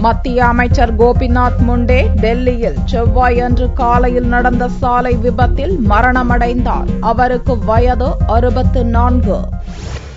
மத்திய அமைச்சர் கோபிநாத் முண்டே டெல்லியில் செவ்வாயன்று காலையில் நடந்த சாலை விபத்தில் மரணமடைந்தார். அவருக்கு வயது 64.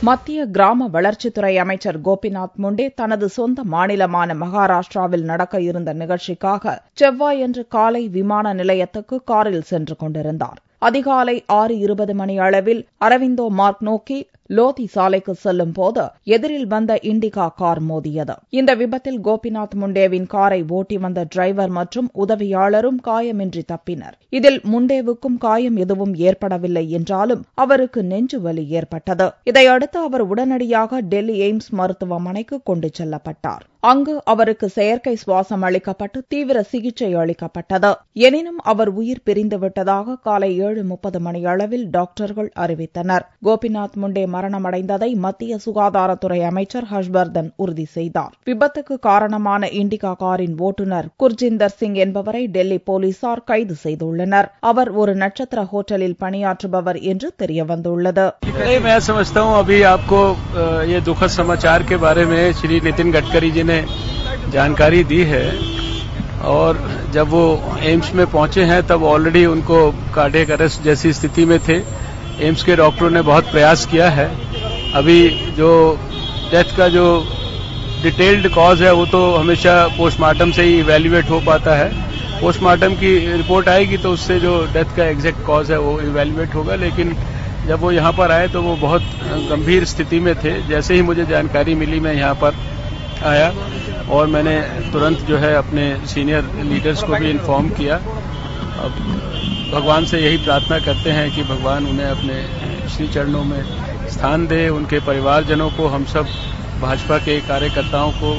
மத்திய கிராம வளர்ச்சித்துறை அமைச்சர் கோபிநாத் முண்டே தனது சொந்த மாநிலமான மகாராஷ்டிராவில் நடக்க இருந்த நிகழ்ச்சிக்காக செவ்வாயன்று காலை விமான நிலையத்துக்கு காரில் சென்று கொண்டிருந்தார். அதிகாலை 6:20 மணி அளவில் அரவிந்தோ மார்க் நோக்கி லோதி சாலைக்கு செல்லும் போது எதிரில் வந்த இண்டிகா கார் மோதியது. இந்த விபத்தில் கோபிநாத் முண்டேவின் காரை ஓட்டி வந்த டிரைவர் மற்றும் உதவியாளரும் காயமின்றி தப்பினர். இதில் முண்டேவுக்கும் காயம் எதுவும் ஏற்படவில்லை என்றாலும் அவருக்கு நெஞ்சுவலி ஏற்பட்டது. இதையடுத்து அவர் உடனடியாக டெல்லி எய்ம்ஸ் மருத்துவமனைக்கு கொண்டு செல்லப்பட்டார். அங்கு அவருக்கு செயற்கை சுவாசம் அளிக்கப்பட்டு தீவிர சிகிச்சை அளிக்கப்பட்டது. எனினும் அவர் உயிர் பிரிந்துவிட்டதாக காலை 7:30 மணியளவில் டாக்டர்கள் அறிவித்தனர். கோபிநாத் முண்டே மரணமடைந்ததை மத்திய சுகாதாரத்துறை அமைச்சர் ஹர்ஷ்வர்தன் உறுதி செய்தார். விபத்துக்கு காரணமான இண்டிகா காரின் ஓட்டுநர் குர்ஜிந்தர் சிங் என்பவரை டெல்லி போலீசார் கைது செய்துள்ளனர். அவர் ஒரு நட்சத்திர ஹோட்டலில் பணியாற்றுபவர் என்று தெரியவந்துள்ளது. जानकारी दी है और जब वो एम्स में पहुंचे हैं तब ऑलरेडी उनको कार्डियक अरेस्ट जैसी स्थिति में थे. एम्स के डॉक्टरों ने बहुत प्रयास किया है. अभी जो डेथ का जो डिटेल्ड कॉज है वो तो हमेशा पोस्टमार्टम से ही इवैल्यूएट हो पाता है. पोस्टमार्टम की रिपोर्ट आएगी तो उससे जो डेथ का एग्जैक्ट कॉज है वो इवैल्यूएट होगा. लेकिन जब वो यहाँ पर आए तो वो बहुत गंभीर स्थिति में थे. जैसे ही मुझे जानकारी मिली मैं यहाँ पर आया और मैंने तुरंत जो है अपने सीनियर लीडर्स को भी इन्फॉर्म किया. अब भगवान से यही प्रार्थना करते हैं कि भगवान उन्हें अपने श्री चरणों में स्थान दे. उनके परिवारजनों को, हम सब भाजपा के कार्यकर्ताओं को,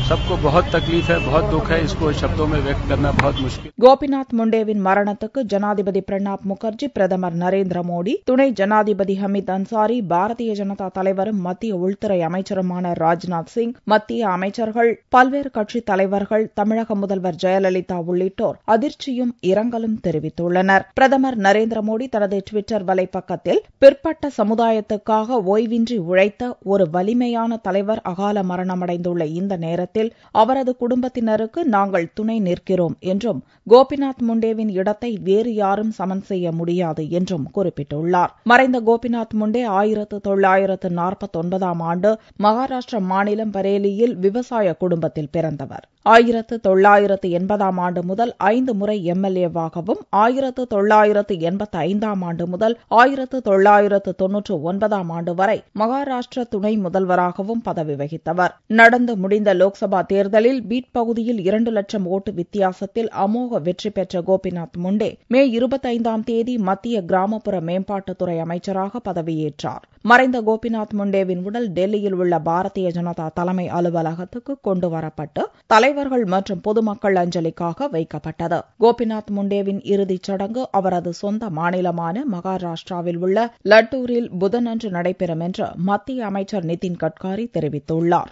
सबको बहुत तकलीफ है, बहुत दुख है. इसको शब्दों में व्यक्त करना बहुत मुश्किल. கோபிநாத் முண்டேவின் மரணத்துக்கு ஜனாதிபதி பிரணாப் முகர்ஜி, பிரதமர் நரேந்திர மோடி, துணை ஜனாதிபதி ஹமீத் அன்சாரி, பாரதிய ஜனதா தலைவரும் மத்திய உள்துறை அமைச்சருமான ராஜ்நாத் சிங், மத்திய அமைச்சர்கள், பல்வேறு கட்சித் தலைவர்கள், தமிழக முதல்வர் ஜெயலலிதா உள்ளிட்டோர் அதிர்ச்சியும் இரங்கலும் தெரிவித்துள்ளனர். பிரதமர் நரேந்திர மோடி தனது டுவிட்டர் வலைப்பக்கத்தில் பிற்பட்ட சமுதாயத்துக்காக ஓய்வின்றி உழைத்த ஒரு வலிமையான தலைவர் அகால மரணமடைந்துள்ள இந்த நேரத்தில் அவரது குடும்பத்தினருக்கு நாங்கள் துணை நிற்கிறோம் என்றும் கோபிநாத் முண்டேவின் இடத்தை வேறு யாரும் சமன் செய்ய முடியாது என்றும் குறிப்பிட்டுள்ளார். மறைந்த கோபிநாத் முண்டே 1949 ஆண்டு மகாராஷ்டிரா மாநிலம் பரேலியில் விவசாய குடும்பத்தில் பிறந்தவர். 1980 ஆண்டு முதல் 5 முறை எம்எல்ஏவாகவும் 1985 ஆண்டு முதல் 1999 ஆண்டு வரை மகாராஷ்டிர துணை முதல்வராகவும் பதவி வகித்தவர். நடந்து முடிந்த லோக்சபா தேர்தலில் பீட் பகுதியில் 2 லட்சம் ஓட்டு வித்தியாசத்தில் அமோக வெற்றி பெற்ற கோபிநாத் முண்டே மே 25ஆம் தேதி மத்திய கிராமப்புற மேம்பாட்டுத்துறை அமைச்சராக பதவியேற்றார். மறைந்த கோபிநாத் முண்டேவின் உடல் டெல்லியில் உள்ள பாரதிய ஜனதா தலைமை அலுவலகத்துக்கு கொண்டு வரப்பட்டு தலைவர்கள் மற்றும் பொதுமக்கள் அஞ்சலிக்காக வைக்கப்பட்டது. கோபிநாத் முண்டேவின் இறுதிச் சடங்கு அவரது சொந்த மாநிலமான மகாராஷ்டிராவில் உள்ள லட்டூரில் புதனன்று நடைபெறும் என்று மத்திய அமைச்சர் நிதின் கட்காரி தெரிவித்துள்ளார்.